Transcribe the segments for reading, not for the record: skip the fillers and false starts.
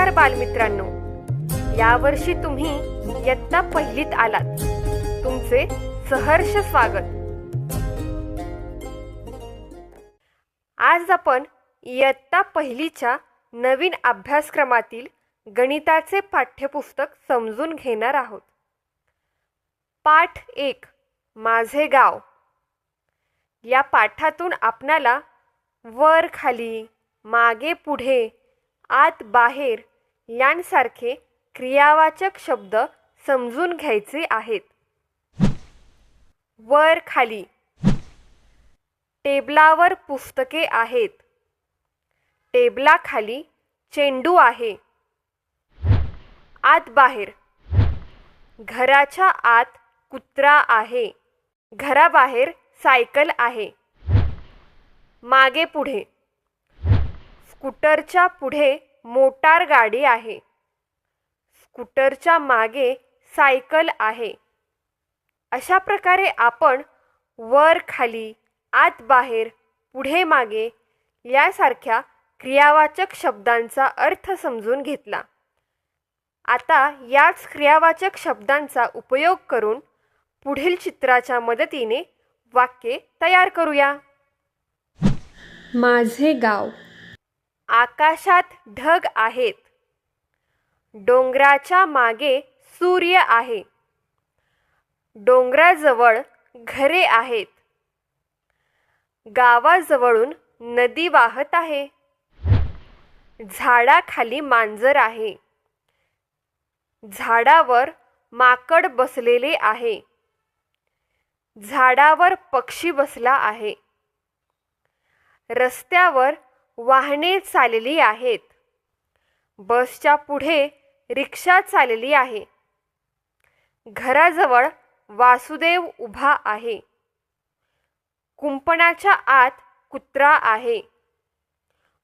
नमस्कार बालमित्रांनो, यावर्षी तुम्ही इयत्ता पहिलीत आलात. तुमचे सहर्ष स्वागत. आज आपण इयत्ता पहिलीच्या नवीन अभ्यासक्रमातील गणिताचे पाठ्यपुस्तक समजून घेणार आहोत. पाठ 1 माझे गाव. या पाठातून आपणाला वर खाली, मागे पुढे, आत बाहेर यांसारखे क्रियावाचक शब्द समजून घ्यायचे आहेत. वर खाली. टेबलावर पुस्तके आहेत. टेबलाखाली चेंडू आहे. आत बाहेर. घराच्या आत कुत्रा आहे. घराबाहेर सायकल आहे. मागे पुढे. स्कूटरच्या पुढे मोटार गाडी आहे. स्कूटरच्या मागे सायकल आहे. अशा प्रकारे आपण वर खाली, आत बाहेर, पुढे मागे यासारख्या क्रियावाचक शब्दांचा अर्थ समजून घेतला. आता याच क्रियावाचक शब्दांचा उपयोग करून पुढील चित्राच्या मदतीने वाक्ये तयार करूया. माझे गाव. आकाशात ढग आहेत. डोंगराच्या मागे सूर्य आहे. डोंगराजवळ घरे आहेत. गावाजवळून नदी वाहत आहे. झाडाखाली मांजर आहे. झाडावर माकड बसलेले आहे. झाडावर पक्षी बसला आहे. रस्त्यावर वाहने चालली आहेत. बसच्या पुढे रिक्षा चालली आहे. घराजवळ वासुदेव उभा आहे. कुंपणाच्या आत कुत्रा आहे.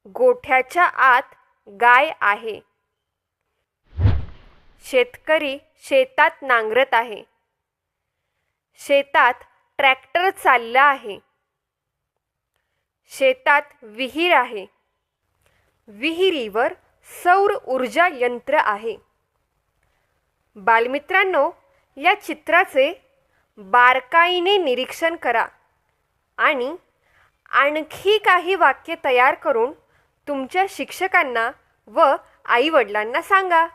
गोठ्याच्या आत गाय आहे. शेतकरी शेतात नांगरत आहे. शेतात ट्रॅक्टर चालला आहे. शेतात विहीर आहे. विहिरीवर सौर ऊर्जा यंत्र आहे. बालमित्रांनो, या चित्राचे बारकाईने निरीक्षण करा आणि आणखी काही वाक्ये तयार करून तुमच्या शिक्षकांना व आईवडिलांना सांगा.